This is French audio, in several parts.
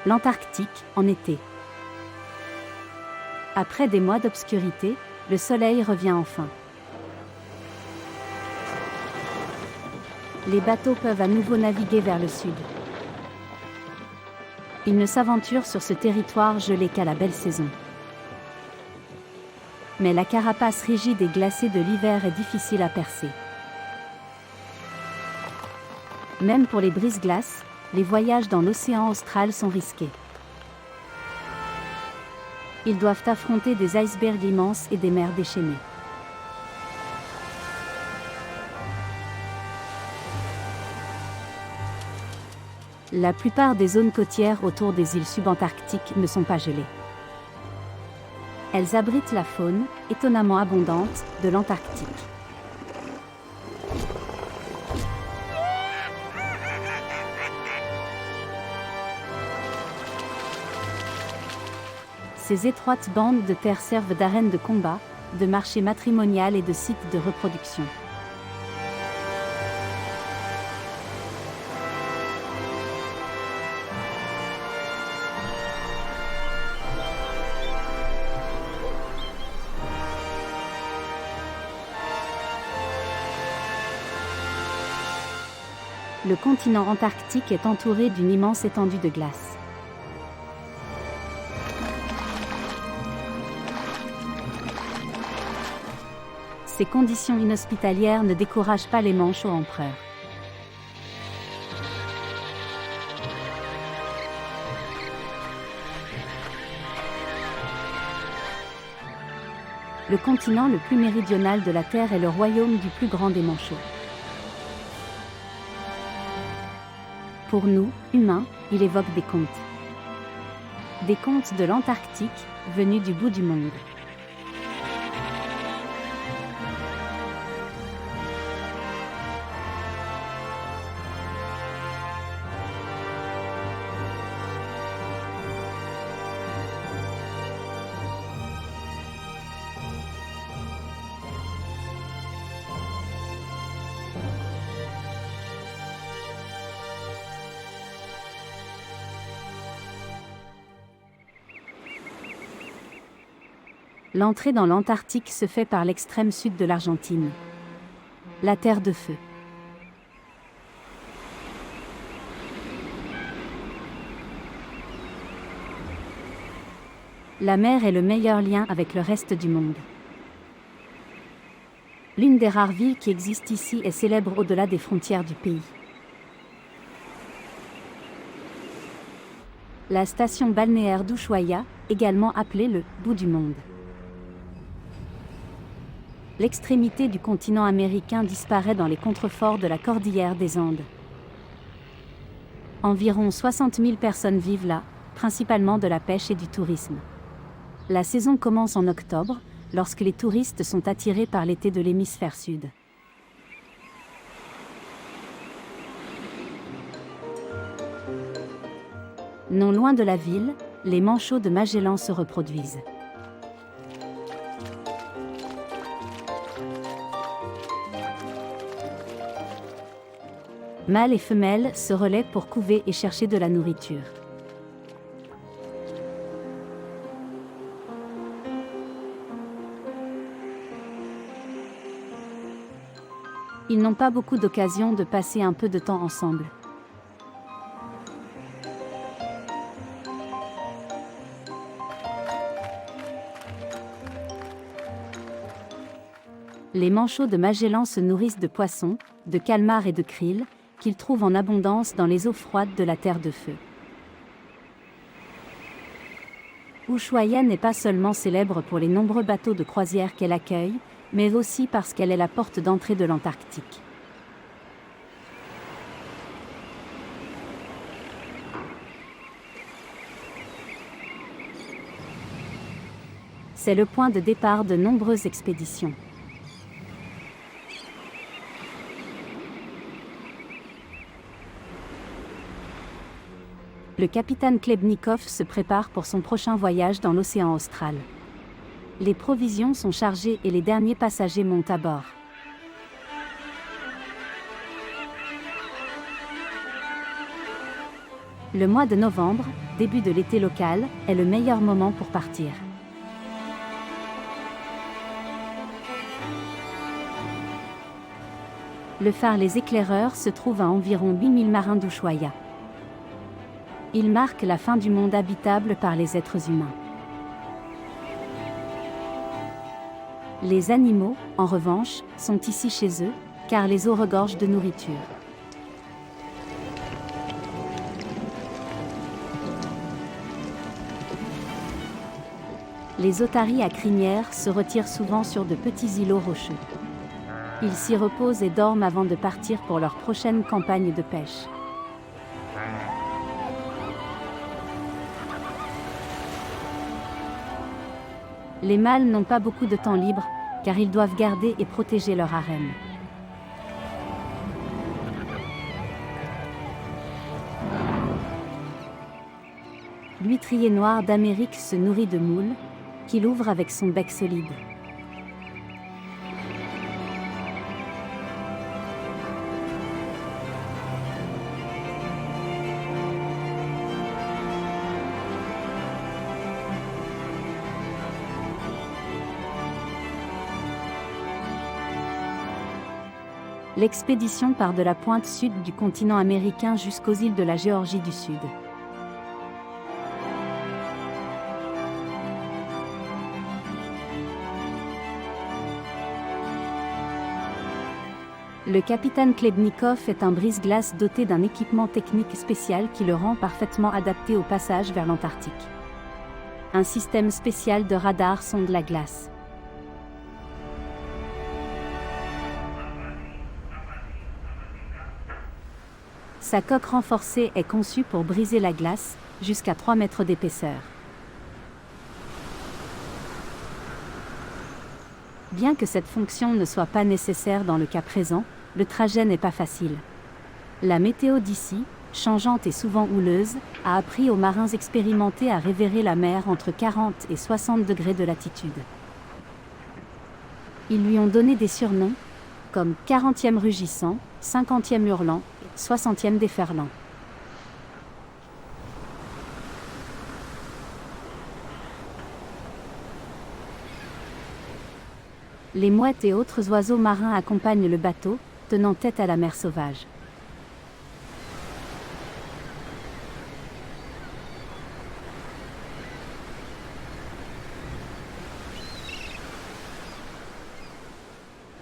L'Antarctique, en été. Après des mois d'obscurité, le soleil revient enfin. Les bateaux peuvent à nouveau naviguer vers le sud. Ils ne s'aventurent sur ce territoire gelé qu'à la belle saison. Mais la carapace rigide et glacée de l'hiver est difficile à percer. Même pour les brise-glaces, les voyages dans l'océan austral sont risqués. Ils doivent affronter des icebergs immenses et des mers déchaînées. La plupart des zones côtières autour des îles subantarctiques ne sont pas gelées. Elles abritent la faune, étonnamment abondante, de l'Antarctique. Ces étroites bandes de terre servent d'arènes de combat, de marché matrimonial et de sites de reproduction. Le continent antarctique est entouré d'une immense étendue de glace. Ces conditions inhospitalières ne découragent pas les manchots empereurs. Le continent le plus méridional de la Terre est le royaume du plus grand des manchots. Pour nous, humains, il évoque des contes. Des contes de l'Antarctique, venus du bout du monde. L'entrée dans l'Antarctique se fait par l'extrême sud de l'Argentine. La Terre de Feu. La mer est le meilleur lien avec le reste du monde. L'une des rares villes qui existent ici est célèbre au-delà des frontières du pays. La station balnéaire d'Ushuaia, également appelée le bout du monde. L'extrémité du continent américain disparaît dans les contreforts de la cordillère des Andes. Environ 60 000 personnes vivent là, principalement de la pêche et du tourisme. La saison commence en octobre, lorsque les touristes sont attirés par l'été de l'hémisphère sud. Non loin de la ville, les manchots de Magellan se reproduisent. Mâles et femelles se relaient pour couver et chercher de la nourriture. Ils n'ont pas beaucoup d'occasions de passer un peu de temps ensemble. Les manchots de Magellan se nourrissent de poissons, de calmars et de krill, qu'ils trouvent en abondance dans les eaux froides de la Terre de Feu. Ushuaia n'est pas seulement célèbre pour les nombreux bateaux de croisière qu'elle accueille, mais aussi parce qu'elle est la porte d'entrée de l'Antarctique. C'est le point de départ de nombreuses expéditions. Le capitaine Klebnikov se prépare pour son prochain voyage dans l'océan austral. Les provisions sont chargées et les derniers passagers montent à bord. Le mois de novembre, début de l'été local, est le meilleur moment pour partir. Le phare Les Éclaireurs se trouve à environ 8000 marins d'Ushuaïa. Il marque la fin du monde habitable par les êtres humains. Les animaux, en revanche, sont ici chez eux, car les eaux regorgent de nourriture. Les otaries à crinière se retirent souvent sur de petits îlots rocheux. Ils s'y reposent et dorment avant de partir pour leur prochaine campagne de pêche. Les mâles n'ont pas beaucoup de temps libre, car ils doivent garder et protéger leur harem. L'huîtrier noir d'Amérique se nourrit de moules, qu'il ouvre avec son bec solide. L'expédition part de la pointe sud du continent américain jusqu'aux îles de la Géorgie du Sud. Le capitaine Klebnikov est un brise-glace doté d'un équipement technique spécial qui le rend parfaitement adapté au passage vers l'Antarctique. Un système spécial de radar sonde la glace. Sa coque renforcée est conçue pour briser la glace, jusqu'à 3 mètres d'épaisseur. Bien que cette fonction ne soit pas nécessaire dans le cas présent, le trajet n'est pas facile. La météo d'ici, changeante et souvent houleuse, a appris aux marins expérimentés à révérer la mer entre 40 et 60 degrés de latitude. Ils lui ont donné des surnoms, comme 40e rugissant, 50e hurlant, 60e déferlant. Les mouettes et autres oiseaux marins accompagnent le bateau, tenant tête à la mer sauvage.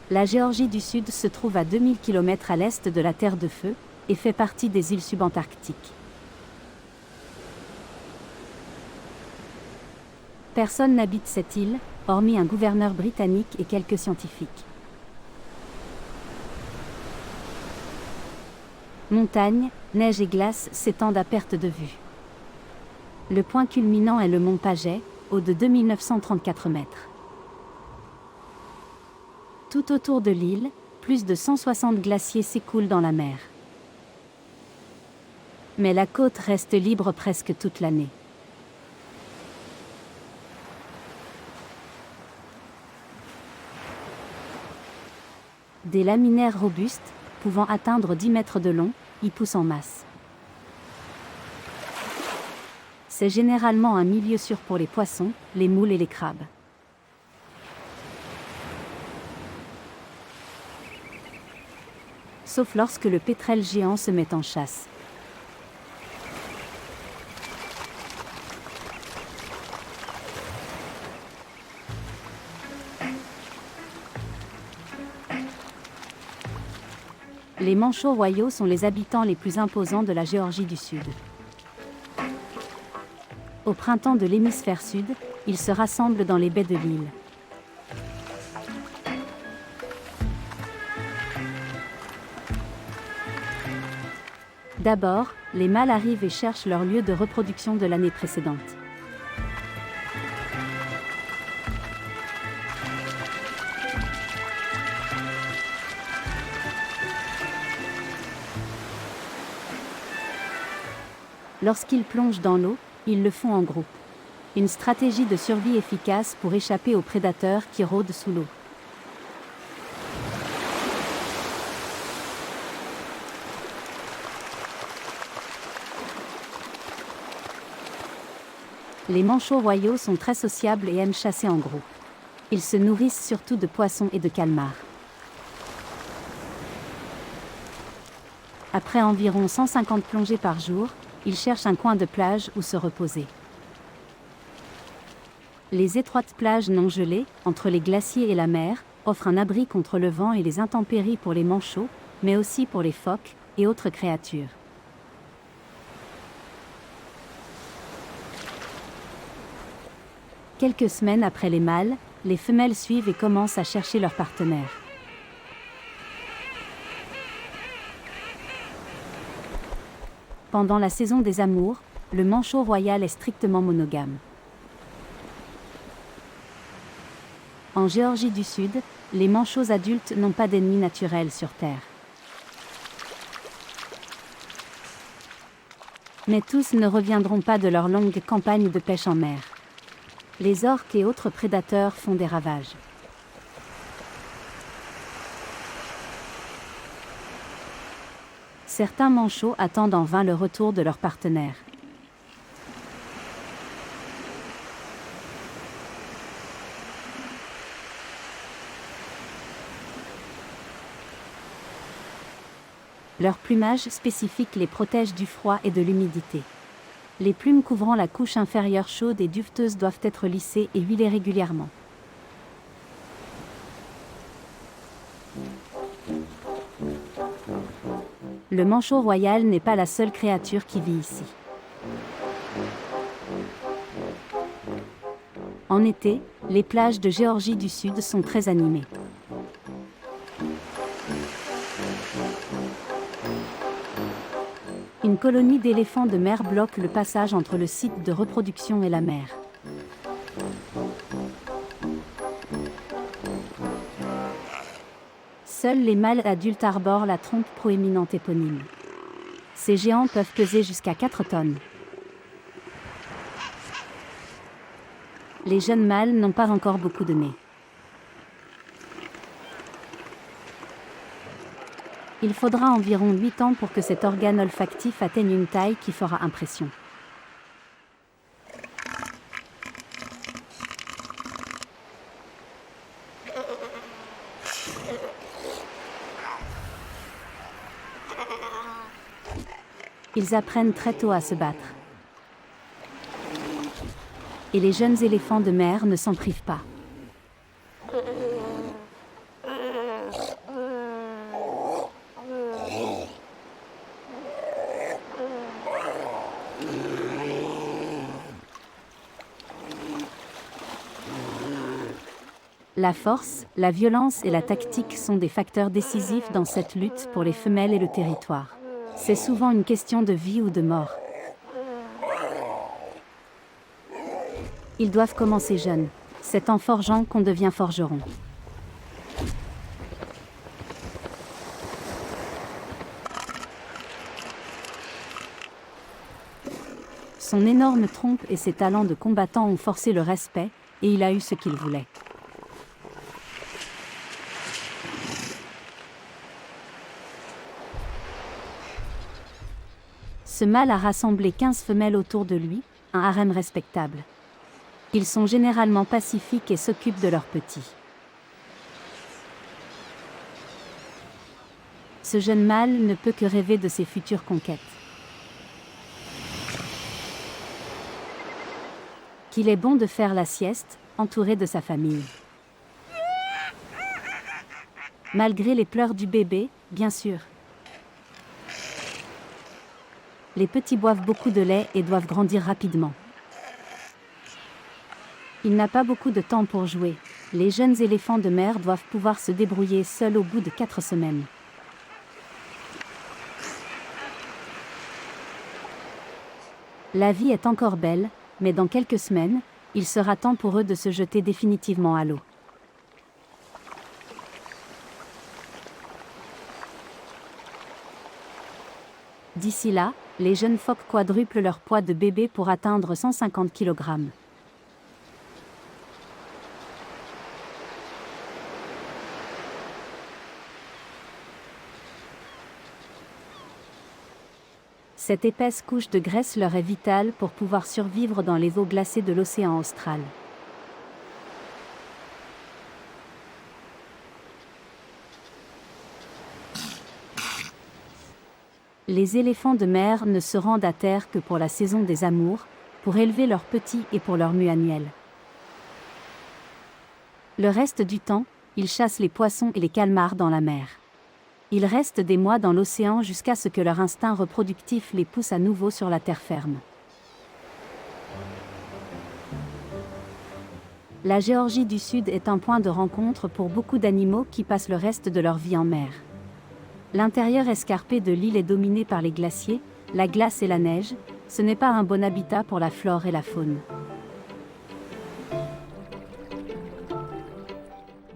La Géorgie du Sud se trouve à 2000 km à l'est de la Terre de Feu, et fait partie des îles subantarctiques. Personne n'habite cette île, hormis un gouverneur britannique et quelques scientifiques. Montagnes, neige et glace s'étendent à perte de vue. Le point culminant est le mont Paget, haut de 2934 mètres. Tout autour de l'île, plus de 160 glaciers s'écoulent dans la mer. Mais la côte reste libre presque toute l'année. Des laminaires robustes, pouvant atteindre 10 mètres de long, y poussent en masse. C'est généralement un milieu sûr pour les poissons, les moules et les crabes. Sauf lorsque le pétrel géant se met en chasse. Les manchots royaux sont les habitants les plus imposants de la Géorgie du Sud. Au printemps de l'hémisphère sud, ils se rassemblent dans les baies de l'île. D'abord, les mâles arrivent et cherchent leur lieu de reproduction de l'année précédente. Lorsqu'ils plongent dans l'eau, ils le font en groupe. Une stratégie de survie efficace pour échapper aux prédateurs qui rôdent sous l'eau. Les manchots royaux sont très sociables et aiment chasser en groupe. Ils se nourrissent surtout de poissons et de calmars. Après environ 150 plongées par jour, ils cherchent un coin de plage où se reposer. Les étroites plages non gelées, entre les glaciers et la mer, offrent un abri contre le vent et les intempéries pour les manchots, mais aussi pour les phoques et autres créatures. Quelques semaines après les mâles, les femelles suivent et commencent à chercher leur partenaire. Pendant la saison des amours, le manchot royal est strictement monogame. En Géorgie du Sud, les manchots adultes n'ont pas d'ennemis naturels sur Terre. Mais tous ne reviendront pas de leur longue campagne de pêche en mer. Les orques et autres prédateurs font des ravages. Certains manchots attendent en vain le retour de leur partenaire. Leur plumage spécifique les protège du froid et de l'humidité. Les plumes couvrant la couche inférieure chaude et duveteuse doivent être lissées et huilées régulièrement. Le manchot royal n'est pas la seule créature qui vit ici. En été, les plages de Géorgie du Sud sont très animées. Une colonie d'éléphants de mer bloque le passage entre le site de reproduction et la mer. Seuls les mâles adultes arborent la trompe proéminente éponyme. Ces géants peuvent peser jusqu'à 4 tonnes. Les jeunes mâles n'ont pas encore beaucoup de nez. Il faudra environ 8 ans pour que cet organe olfactif atteigne une taille qui fera impression. Ils apprennent très tôt à se battre. Et les jeunes éléphants de mer ne s'en privent pas. La force, la violence et la tactique sont des facteurs décisifs dans cette lutte pour les femelles et le territoire. C'est souvent une question de vie ou de mort. Ils doivent commencer jeunes. C'est en forgeant qu'on devient forgeron. Son énorme trompe et ses talents de combattant ont forcé le respect, et il a eu ce qu'il voulait. Ce mâle a rassemblé 15 femelles autour de lui, un harem respectable. Ils sont généralement pacifiques et s'occupent de leurs petits. Ce jeune mâle ne peut que rêver de ses futures conquêtes. Qu'il est bon de faire la sieste, entouré de sa famille. Malgré les pleurs du bébé, bien sûr. Les petits boivent beaucoup de lait et doivent grandir rapidement. Il n'a pas beaucoup de temps pour jouer. Les jeunes éléphants de mer doivent pouvoir se débrouiller seuls au bout de 4 semaines. La vie est encore belle, mais dans quelques semaines, il sera temps pour eux de se jeter définitivement à l'eau. D'ici là, les jeunes phoques quadruplent leur poids de bébé pour atteindre 150 kg. Cette épaisse couche de graisse leur est vitale pour pouvoir survivre dans les eaux glacées de l'océan austral. Les éléphants de mer ne se rendent à terre que pour la saison des amours, pour élever leurs petits et pour leur mue annuelle. Le reste du temps, ils chassent les poissons et les calmars dans la mer. Ils restent des mois dans l'océan jusqu'à ce que leur instinct reproductif les pousse à nouveau sur la terre ferme. La Géorgie du Sud est un point de rencontre pour beaucoup d'animaux qui passent le reste de leur vie en mer. L'intérieur escarpé de l'île est dominé par les glaciers, la glace et la neige. Ce n'est pas un bon habitat pour la flore et la faune.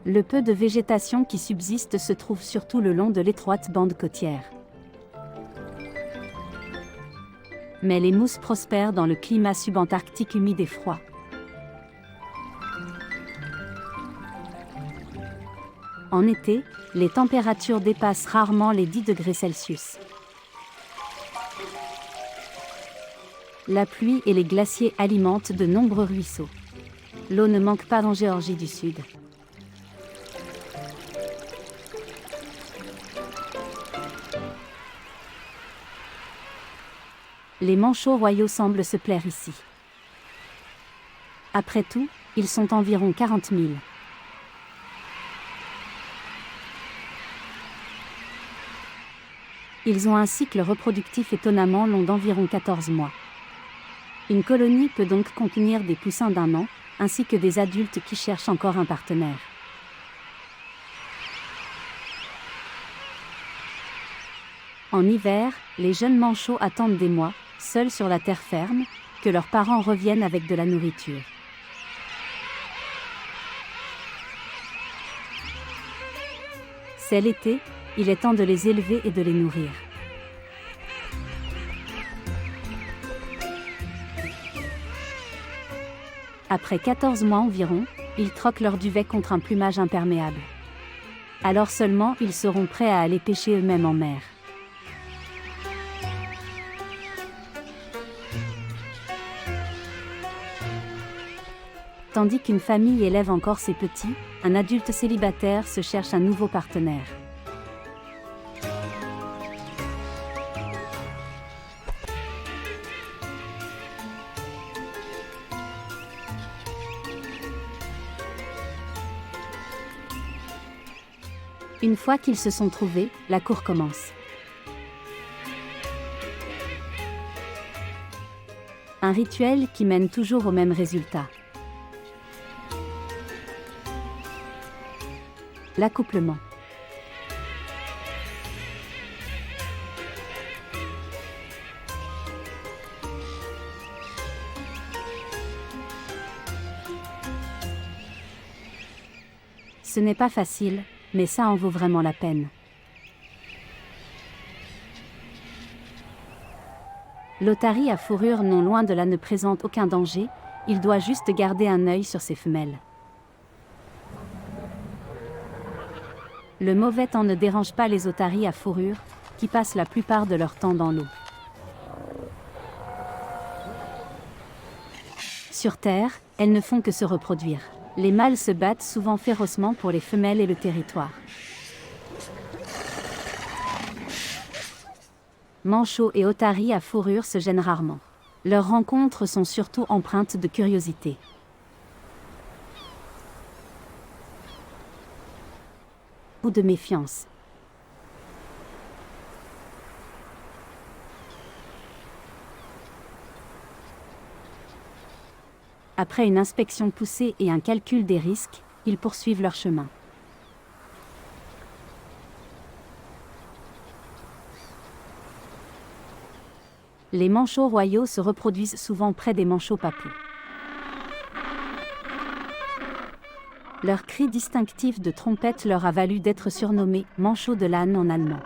Le peu de végétation qui subsiste se trouve surtout le long de l'étroite bande côtière. Mais les mousses prospèrent dans le climat subantarctique humide et froid. En été, les températures dépassent rarement les 10 degrés Celsius. La pluie et les glaciers alimentent de nombreux ruisseaux. L'eau ne manque pas en Géorgie du Sud. Les manchots royaux semblent se plaire ici. Après tout, ils sont environ 40 000. Ils ont un cycle reproductif étonnamment long d'environ 14 mois. Une colonie peut donc contenir des poussins d'1 an, ainsi que des adultes qui cherchent encore un partenaire. En hiver, les jeunes manchots attendent des mois, seuls sur la terre ferme, que leurs parents reviennent avec de la nourriture. C'est l'été, il est temps de les élever et de les nourrir. Après 14 mois environ, ils troquent leur duvet contre un plumage imperméable. Alors seulement ils seront prêts à aller pêcher eux-mêmes en mer. Tandis qu'une famille élève encore ses petits, un adulte célibataire se cherche un nouveau partenaire. Une fois qu'ils se sont trouvés, la cour commence. Un rituel qui mène toujours au même résultat. L'accouplement. Ce n'est pas facile, mais ça en vaut vraiment la peine. L'otarie à fourrure non loin de là ne présente aucun danger, il doit juste garder un œil sur ses femelles. Le mauvais temps ne dérange pas les otaries à fourrure, qui passent la plupart de leur temps dans l'eau. Sur Terre, elles ne font que se reproduire. Les mâles se battent souvent férocement pour les femelles et le territoire. Manchots et otaries à fourrure se gênent rarement. Leurs rencontres sont surtout empreintes de curiosité. Ou de méfiance. Après une inspection poussée et un calcul des risques, ils poursuivent leur chemin. Les manchots royaux se reproduisent souvent près des manchots papous. Leur cri distinctif de trompette leur a valu d'être surnommés « manchots de l'âne » en allemand.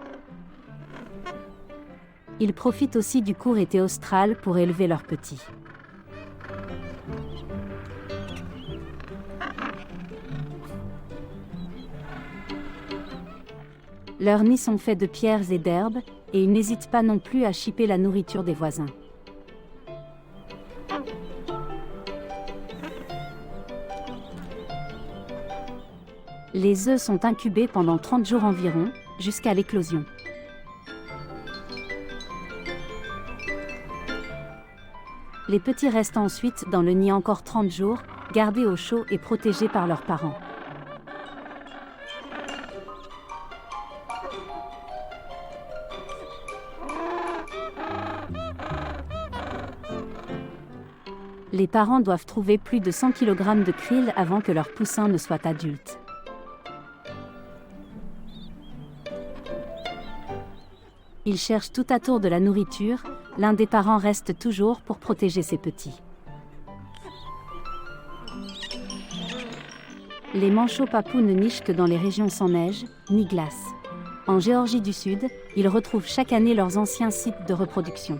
Ils profitent aussi du court été austral pour élever leurs petits. Leurs nids sont faits de pierres et d'herbes, et ils n'hésitent pas non plus à chipper la nourriture des voisins. Les œufs sont incubés pendant 30 jours environ, jusqu'à l'éclosion. Les petits restent ensuite dans le nid encore 30 jours, gardés au chaud et protégés par leurs parents. Les parents doivent trouver plus de 100 kg de krill avant que leur poussin ne soit adulte. Ils cherchent tout à tour de la nourriture, l'un des parents reste toujours pour protéger ses petits. Les manchots papous ne nichent que dans les régions sans neige, ni glace. En Géorgie du Sud, ils retrouvent chaque année leurs anciens sites de reproduction.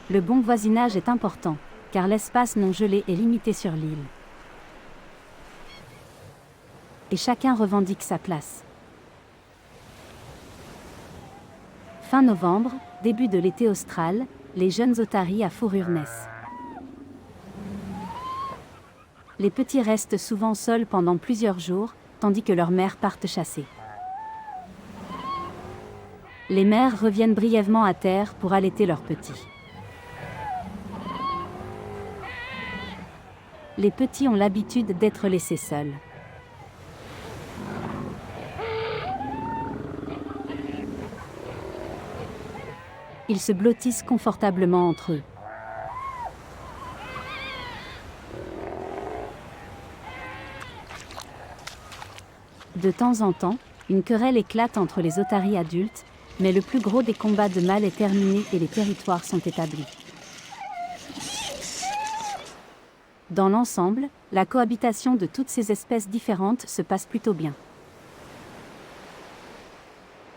Le bon voisinage est important, car l'espace non gelé est limité sur l'île. Et chacun revendique sa place. Fin novembre, début de l'été austral, les jeunes otaries à fourrure naissent. Les petits restent souvent seuls pendant plusieurs jours, tandis que leurs mères partent chasser. Les mères reviennent brièvement à terre pour allaiter leurs petits. Les petits ont l'habitude d'être laissés seuls. Ils se blottissent confortablement entre eux. De temps en temps, une querelle éclate entre les otaries adultes, mais le plus gros des combats de mâles est terminé et les territoires sont établis. Dans l'ensemble, la cohabitation de toutes ces espèces différentes se passe plutôt bien.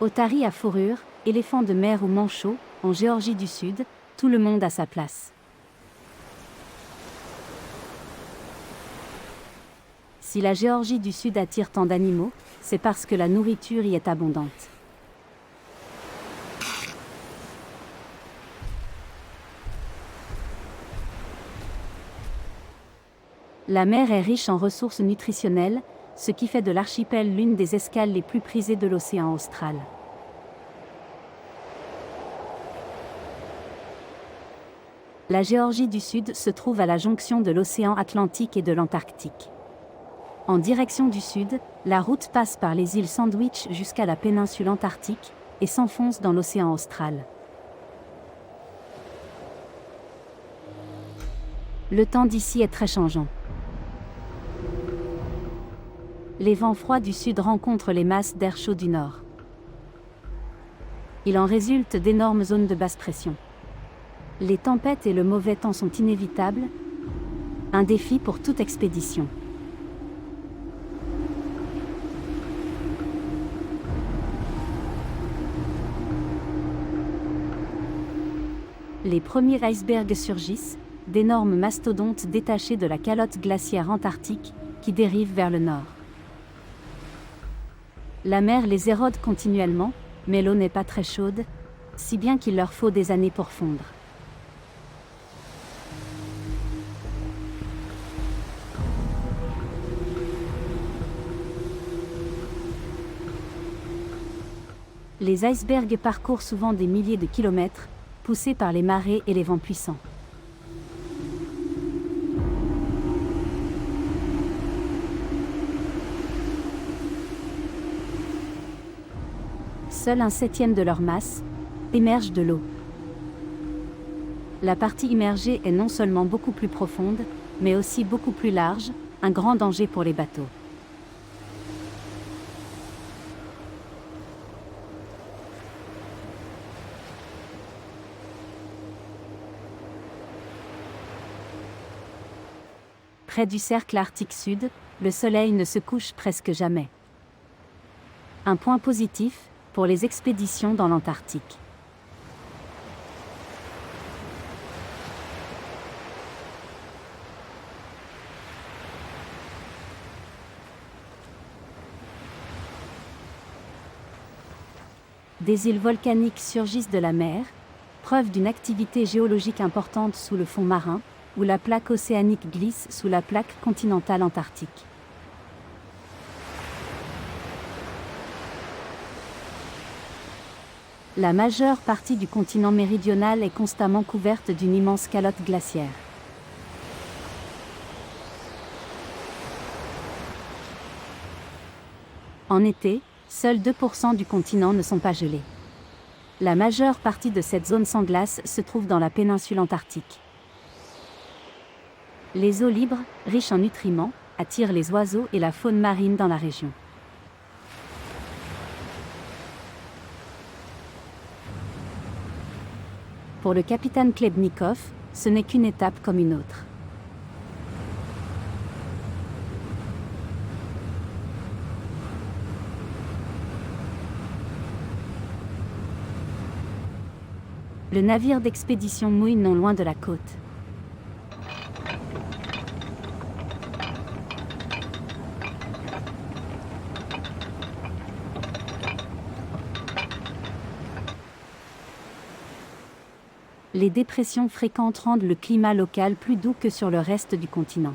Otaries à fourrure, éléphants de mer ou manchots, en Géorgie du Sud, tout le monde a sa place. Si la Géorgie du Sud attire tant d'animaux, c'est parce que la nourriture y est abondante. La mer est riche en ressources nutritionnelles, ce qui fait de l'archipel l'une des escales les plus prisées de l'océan austral. La Géorgie du Sud se trouve à la jonction de l'océan Atlantique et de l'Antarctique. En direction du sud, la route passe par les îles Sandwich jusqu'à la péninsule Antarctique et s'enfonce dans l'océan austral. Le temps d'ici est très changeant. Les vents froids du sud rencontrent les masses d'air chaud du nord. Il en résulte d'énormes zones de basse pression. Les tempêtes et le mauvais temps sont inévitables, un défi pour toute expédition. Les premiers icebergs surgissent, d'énormes mastodontes détachés de la calotte glaciaire antarctique, qui dérivent vers le nord. La mer les érode continuellement, mais l'eau n'est pas très chaude, si bien qu'il leur faut des années pour fondre. Les icebergs parcourent souvent des milliers de kilomètres, poussés par les marées et les vents puissants. Seul un septième de leur masse émerge de l'eau. La partie immergée est non seulement beaucoup plus profonde, mais aussi beaucoup plus large, un grand danger pour les bateaux. Près du cercle arctique sud, le soleil ne se couche presque jamais. Un point positif, pour les expéditions dans l'Antarctique. Des îles volcaniques surgissent de la mer, preuve d'une activité géologique importante sous le fond marin, où la plaque océanique glisse sous la plaque continentale antarctique. La majeure partie du continent méridional est constamment couverte d'une immense calotte glaciaire. En été, seuls 2% du continent ne sont pas gelés. La majeure partie de cette zone sans glace se trouve dans la péninsule antarctique. Les eaux libres, riches en nutriments, attirent les oiseaux et la faune marine dans la région. Pour le capitaine Klebnikov, ce n'est qu'une étape comme une autre. Le navire d'expédition mouille non loin de la côte. Les dépressions fréquentes rendent le climat local plus doux que sur le reste du continent.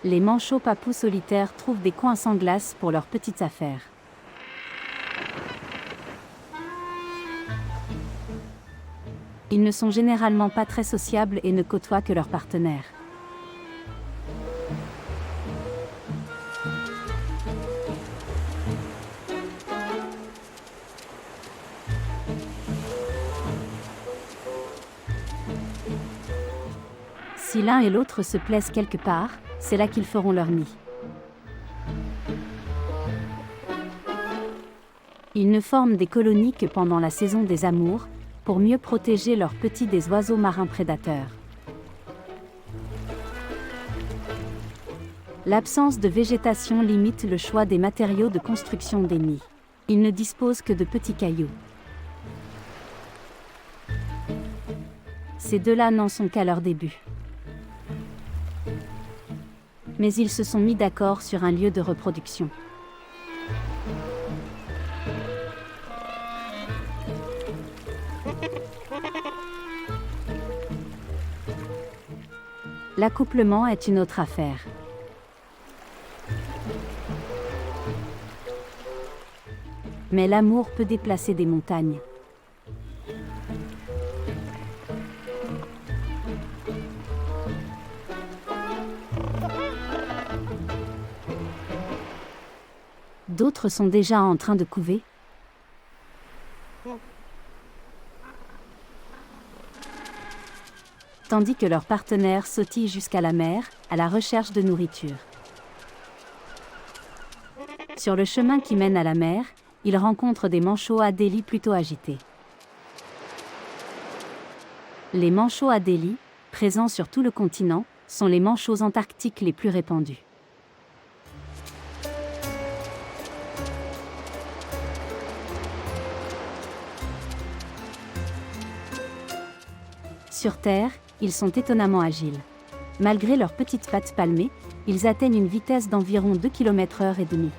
Les manchots papous solitaires trouvent des coins sans glace pour leurs petites affaires. Ils ne sont généralement pas très sociables et ne côtoient que leurs partenaires. Si l'un et l'autre se plaisent quelque part, c'est là qu'ils feront leur nid. Ils ne forment des colonies que pendant la saison des amours, pour mieux protéger leurs petits des oiseaux marins prédateurs. L'absence de végétation limite le choix des matériaux de construction des nids. Ils ne disposent que de petits cailloux. Ces deux-là n'en sont qu'à leur début. Mais ils se sont mis d'accord sur un lieu de reproduction. L'accouplement est une autre affaire. Mais l'amour peut déplacer des montagnes. D'autres sont déjà en train de couver. Tandis que leurs partenaires sautillent jusqu'à la mer, à la recherche de nourriture. Sur le chemin qui mène à la mer, ils rencontrent des manchots Adélie plutôt agités. Les manchots Adélie, présents sur tout le continent, sont les manchots antarctiques les plus répandus. Sur Terre, ils sont étonnamment agiles. Malgré leurs petites pattes palmées, ils atteignent une vitesse d'environ 2 km/h et demi.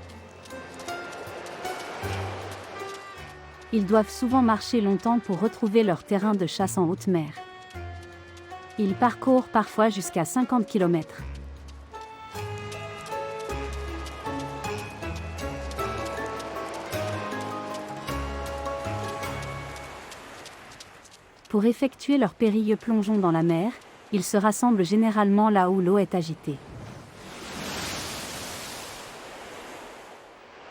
Ils doivent souvent marcher longtemps pour retrouver leur terrain de chasse en haute mer. Ils parcourent parfois jusqu'à 50 km. Pour effectuer leur périlleux plongeon dans la mer, ils se rassemblent généralement là où l'eau est agitée.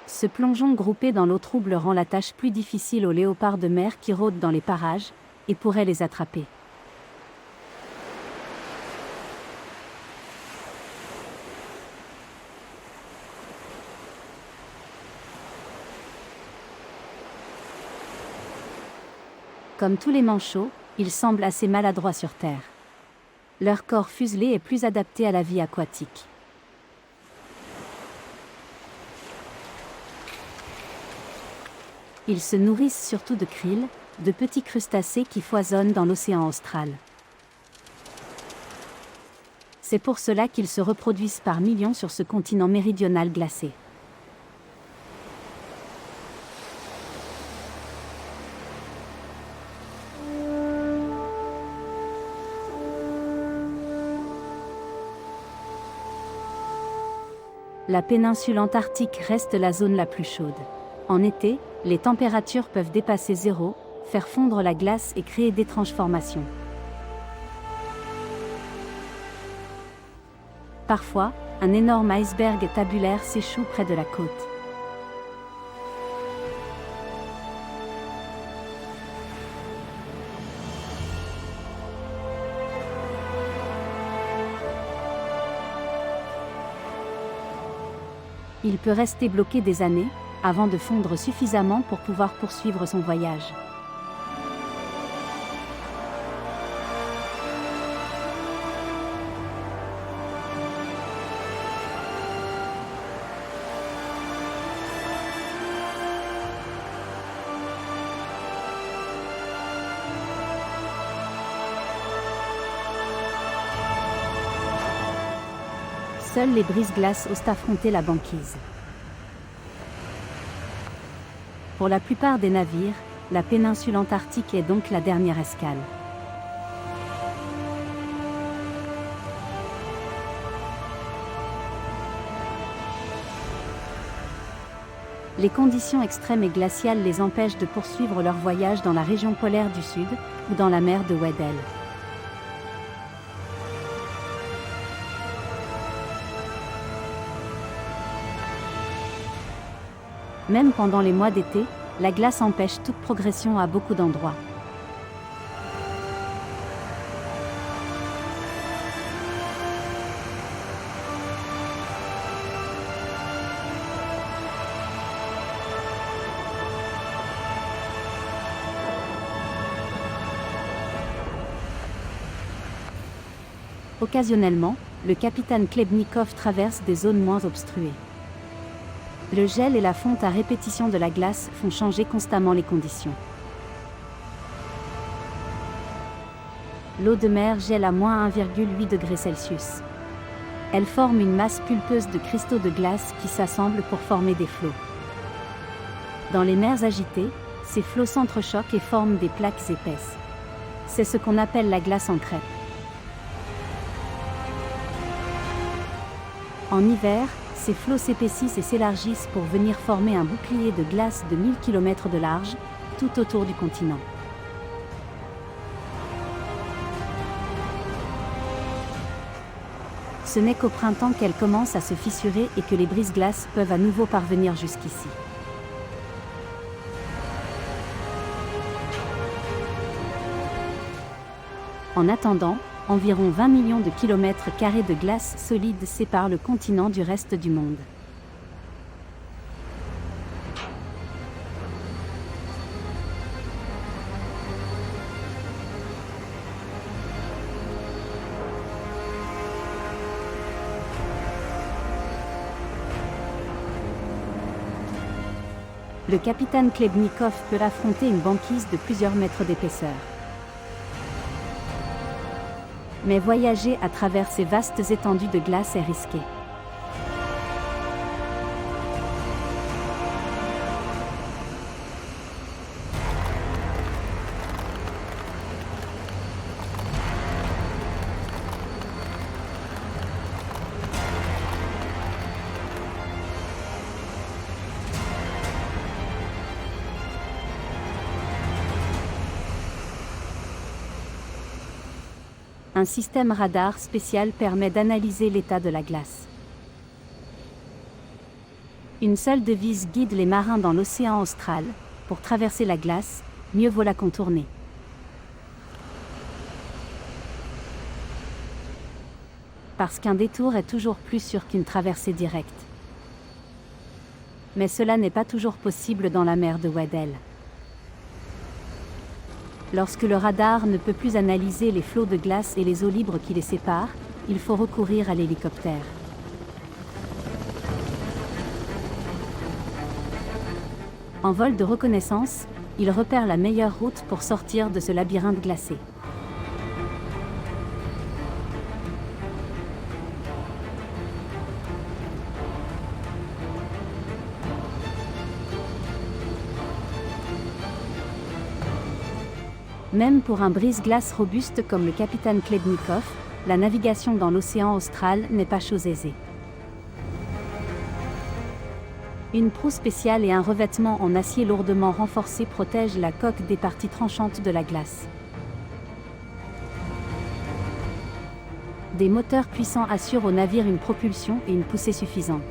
Ce plongeon groupé dans l'eau trouble rend la tâche plus difficile aux léopards de mer qui rôdent dans les parages, et pourraient les attraper. Comme tous les manchots, ils semblent assez maladroits sur Terre. Leur corps fuselé est plus adapté à la vie aquatique. Ils se nourrissent surtout de krill, de petits crustacés qui foisonnent dans l'océan austral. C'est pour cela qu'ils se reproduisent par millions sur ce continent méridional glacé. La péninsule antarctique reste la zone la plus chaude. En été, les températures peuvent dépasser 0, faire fondre la glace et créer d'étranges formations. Parfois, un énorme iceberg tabulaire s'échoue près de la côte. Il peut rester bloqué des années, avant de fondre suffisamment pour pouvoir poursuivre son voyage. Seuls les brise-glaces osent affronter la banquise. Pour la plupart des navires, la péninsule antarctique est donc la dernière escale. Les conditions extrêmes et glaciales les empêchent de poursuivre leur voyage dans la région polaire du Sud ou dans la mer de Weddell. Même pendant les mois d'été, la glace empêche toute progression à beaucoup d'endroits. Occasionnellement, le capitaine Klebnikov traverse des zones moins obstruées. Le gel et la fonte à répétition de la glace font changer constamment les conditions. L'eau de mer gèle à moins 1,8 degrés Celsius. Elle forme une masse pulpeuse de cristaux de glace qui s'assemblent pour former des flots. Dans les mers agitées, ces flots s'entrechoquent et forment des plaques épaisses. C'est ce qu'on appelle la glace en crêpe. En hiver, ces flots s'épaississent et s'élargissent pour venir former un bouclier de glace de 1000 km de large, tout autour du continent. Ce n'est qu'au printemps qu'elles commencent à se fissurer et que les brise-glaces peuvent à nouveau parvenir jusqu'ici. En attendant, environ 20 millions de kilomètres carrés de glace solide séparent le continent du reste du monde. Le capitaine Klebnikov peut affronter une banquise de plusieurs mètres d'épaisseur. Mais voyager à travers ces vastes étendues de glace est risqué. Un système radar spécial permet d'analyser l'état de la glace. Une seule devise guide les marins dans l'océan austral: pour traverser la glace, mieux vaut la contourner. Parce qu'un détour est toujours plus sûr qu'une traversée directe. Mais cela n'est pas toujours possible dans la mer de Weddell. Lorsque le radar ne peut plus analyser les flots de glace et les eaux libres qui les séparent, il faut recourir à En vol de reconnaissance, ils repèrent la meilleure route pour sortir de ce labyrinthe glacé. Même pour un brise-glace robuste comme le capitaine Klebnikov, la navigation dans l'océan austral n'est pas chose aisée. Une proue spéciale et un revêtement en acier lourdement renforcé protègent la coque des parties tranchantes de la glace. Des moteurs puissants assurent au navire une propulsion et une poussée suffisantes.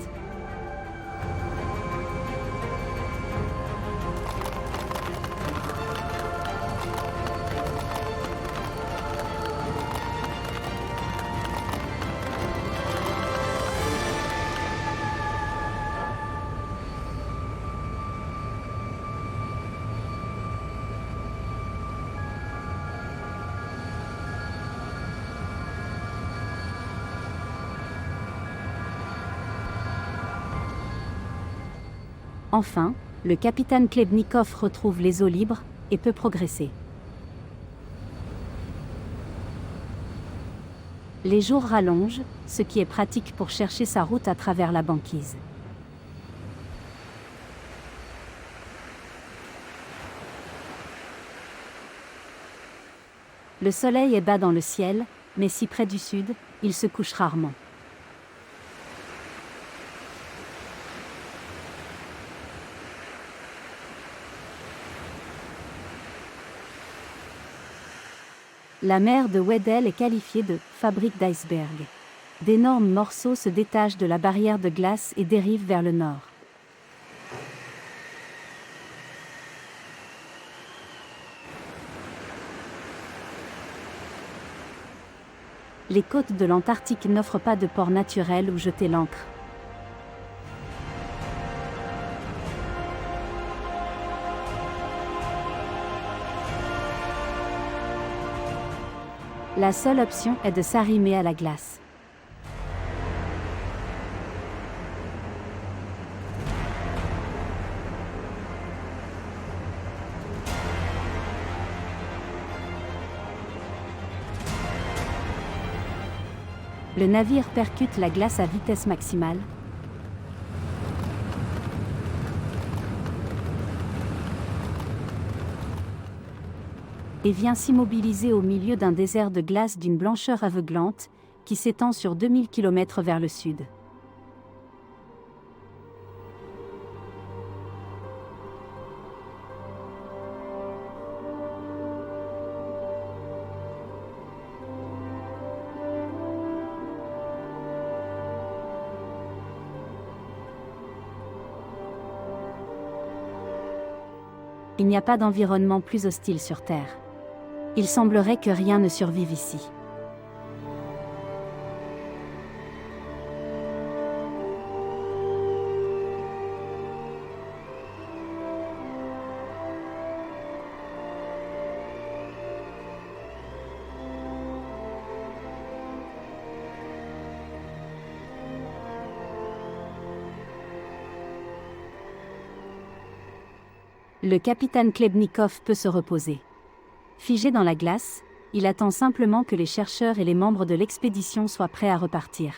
Enfin, le capitaine Klebnikov retrouve les eaux libres et peut progresser. Les jours rallongent, ce qui est pratique pour chercher sa route à travers la banquise. Le soleil est bas dans le ciel, mais si près du sud, il se couche rarement. La mer de Weddell est qualifiée de « fabrique d'icebergs ». D'énormes morceaux se détachent de la barrière de glace et dérivent vers le nord. Les côtes de l'Antarctique n'offrent pas de port naturel où jeter l'ancre. La seule option est de s'arrimer à la glace. Le navire percute la glace à vitesse maximale. Et vient s'immobiliser au milieu d'un désert de glace d'une blancheur aveuglante, qui s'étend sur 2000 km vers le sud. Il n'y a pas d'environnement plus hostile sur Terre. Il semblerait que rien ne survive ici. Le capitaine Klebnikov peut se reposer. Figé dans la glace, il attend simplement que les chercheurs et les membres de l'expédition soient prêts à repartir.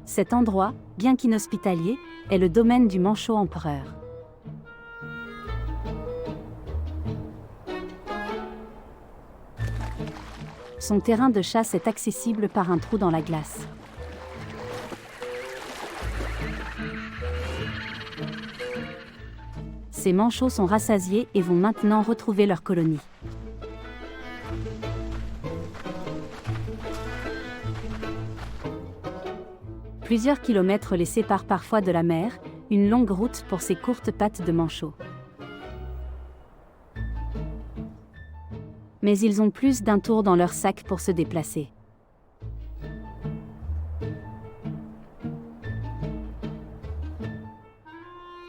Cet endroit, bien qu'inhospitalier, est le domaine du manchot empereur. Son terrain de chasse est accessible par un trou dans la glace. Ces manchots sont rassasiés et vont maintenant retrouver leur colonie. Plusieurs kilomètres les séparent parfois de la mer, une longue route pour ces courtes pattes de manchot. Mais ils ont plus d'un tour dans leur sac pour se déplacer.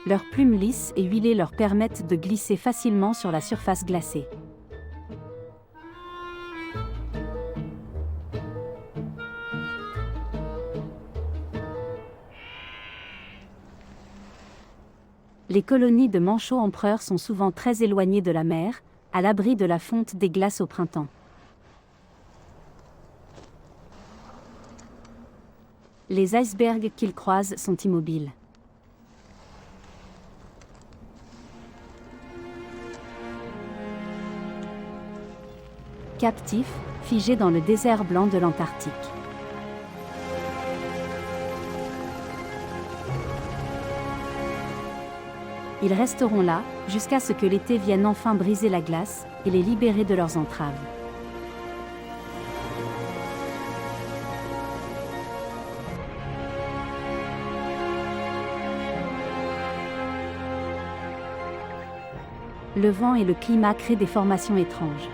Leurs plumes lisses et huilées leur permettent de glisser facilement sur la surface glacée. Les colonies de manchots empereurs sont souvent très éloignées de la mer, à l'abri de la fonte des glaces au printemps. Les icebergs qu'ils croisent sont immobiles. Captifs, figés dans le désert blanc de l'Antarctique. Ils resteront là, jusqu'à ce que l'été vienne enfin briser la glace, et les libérer de leurs entraves. Le vent et le climat créent des formations étranges.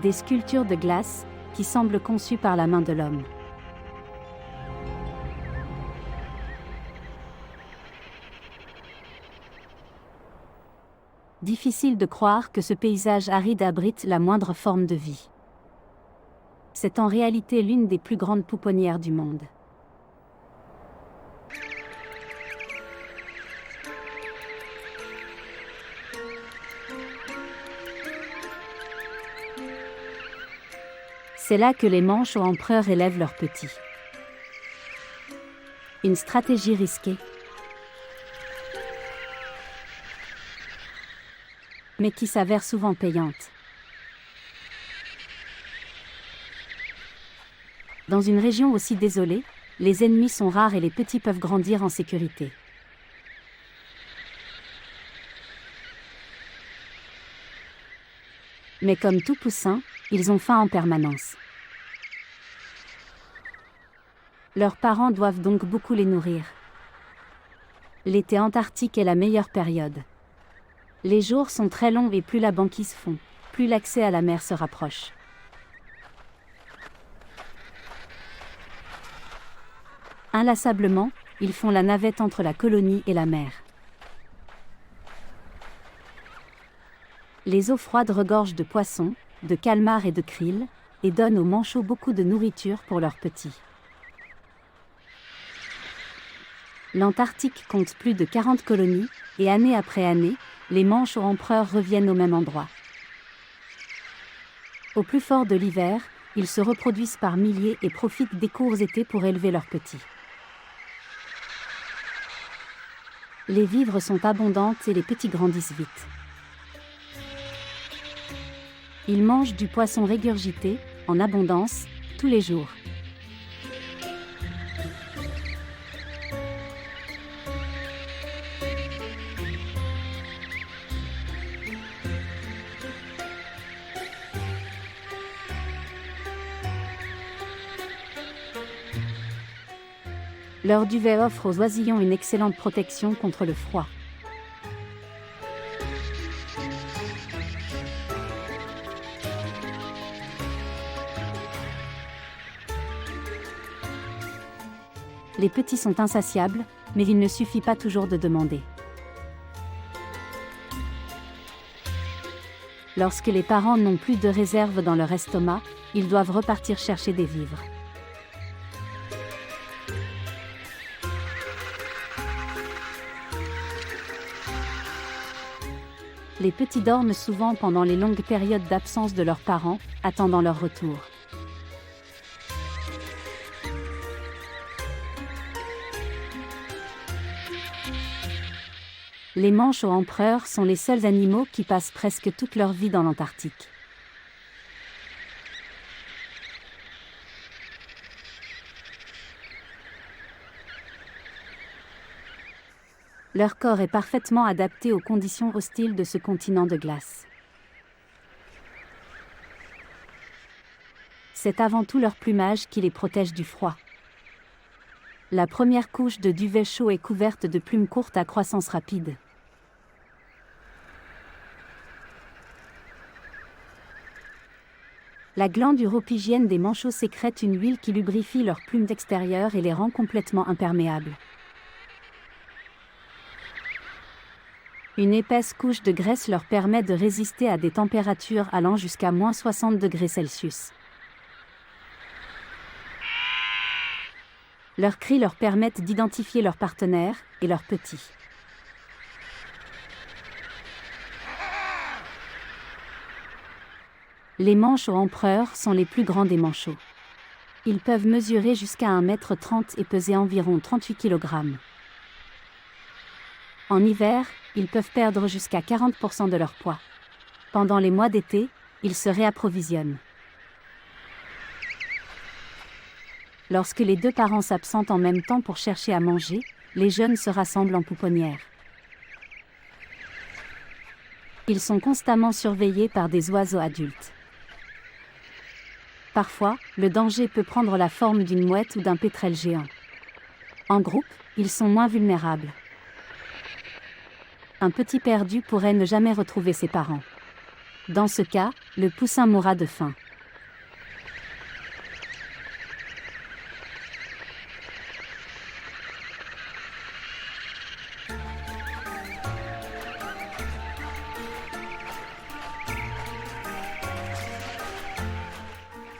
Des sculptures de glace, qui semblent conçues par la main de l'homme. Difficile de croire que ce paysage aride abrite la moindre forme de vie. C'est en réalité l'une des plus grandes pouponnières du monde. C'est là que les manchots empereurs élèvent leurs petits. Une stratégie risquée, mais qui s'avère souvent payante. Dans une région aussi désolée, les ennemis sont rares et les petits peuvent grandir en sécurité. Mais comme tout poussin, ils ont faim en permanence. Leurs parents doivent donc beaucoup les nourrir. L'été antarctique est la meilleure période. Les jours sont très longs et plus la banquise fond, plus l'accès à la mer se rapproche. Inlassablement, ils font la navette entre la colonie et la mer. Les eaux froides regorgent de poissons, de calmars et de krill, et donnent aux manchots beaucoup de nourriture pour leurs petits. L'Antarctique compte plus de 40 colonies, et année après année, les manchots empereurs reviennent au même endroit. Au plus fort de l'hiver, ils se reproduisent par milliers et profitent des courts étés pour élever leurs petits. Les vivres sont abondantes et les petits grandissent vite. Ils mangent du poisson régurgité, en abondance, tous les jours. Leur duvet offre aux oisillons une excellente protection contre le froid. Les petits sont insatiables, mais il ne suffit pas toujours de demander. Lorsque les parents n'ont plus de réserve dans leur estomac, ils doivent repartir chercher des vivres. Les petits dorment souvent pendant les longues périodes d'absence de leurs parents, attendant leur retour. Les manchots empereurs sont les seuls animaux qui passent presque toute leur vie dans l'Antarctique. Leur corps est parfaitement adapté aux conditions hostiles de ce continent de glace. C'est avant tout leur plumage qui les protège du froid. La première couche de duvet chaud est couverte de plumes courtes à croissance rapide. La glande uropygienne des manchots sécrète une huile qui lubrifie leurs plumes d'extérieur et les rend complètement imperméables. Une épaisse couche de graisse leur permet de résister à des températures allant jusqu'à -60°C. Leurs cris leur permettent d'identifier leurs partenaires et leurs petits. Les manchots empereurs sont les plus grands des manchots. Ils peuvent mesurer jusqu'à 1,30 m et peser environ 38 kg. En hiver, ils peuvent perdre jusqu'à 40% de leur poids. Pendant les mois d'été, ils se réapprovisionnent. Lorsque les deux parents s'absentent en même temps pour chercher à manger, les jeunes se rassemblent en pouponnière. Ils sont constamment surveillés par des oiseaux adultes. Parfois, le danger peut prendre la forme d'une mouette ou d'un pétrel géant. En groupe, ils sont moins vulnérables. Un petit perdu pourrait ne jamais retrouver ses parents. Dans ce cas, le poussin mourra de faim.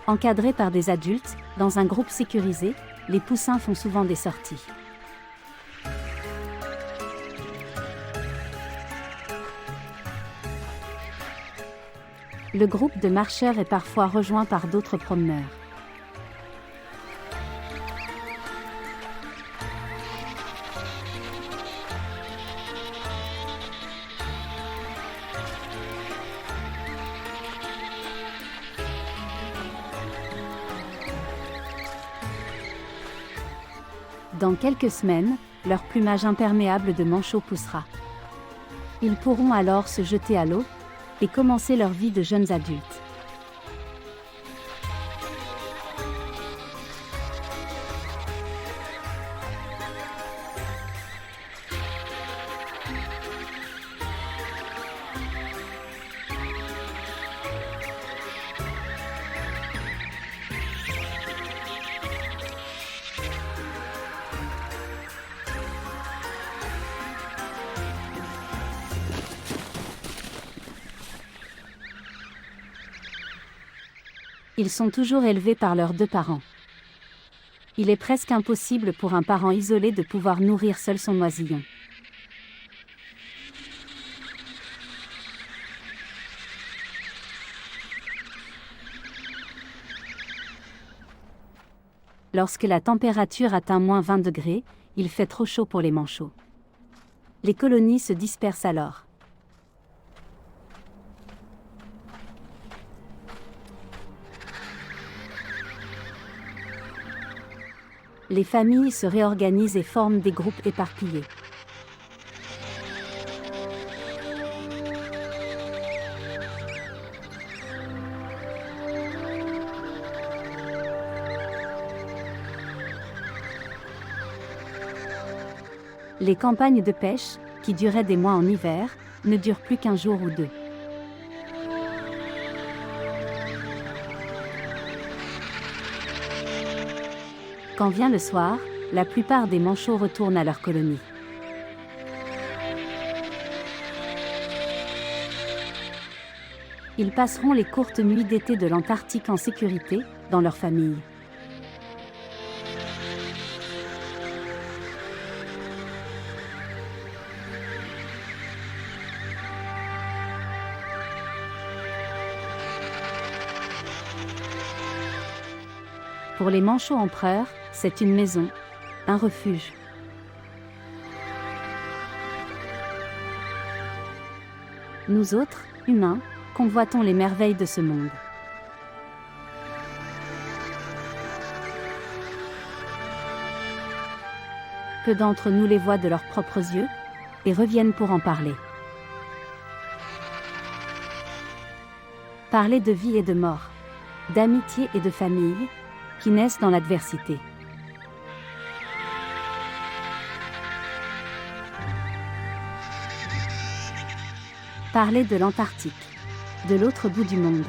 Encadrés par des adultes, dans un groupe sécurisé, les poussins font souvent des sorties. Le groupe de marcheurs est parfois rejoint par d'autres promeneurs. Dans quelques semaines, leur plumage imperméable de manchot poussera. Ils pourront alors se jeter à l'eau et commencer leur vie de jeunes adultes. Ils sont toujours élevés par leurs deux parents. Il est presque impossible pour un parent isolé de pouvoir nourrir seul son oisillon. Lorsque la température atteint -20°, il fait trop chaud pour les manchots. Les colonies se dispersent alors. Les familles se réorganisent et forment des groupes éparpillés. Les campagnes de pêche, qui duraient des mois en hiver, ne durent plus qu'un jour ou deux. Quand vient le soir, la plupart des manchots retournent à leur colonie. Ils passeront les courtes nuits d'été de l'Antarctique en sécurité, dans leur famille. Pour les manchots empereurs, c'est une maison, un refuge. Nous autres, humains, convoitons les merveilles de ce monde. Peu d'entre nous les voient de leurs propres yeux, et reviennent pour en parler. Parler de vie et de mort, d'amitié et de famille, qui naissent dans l'adversité. Parler de l'Antarctique, de l'autre bout du monde.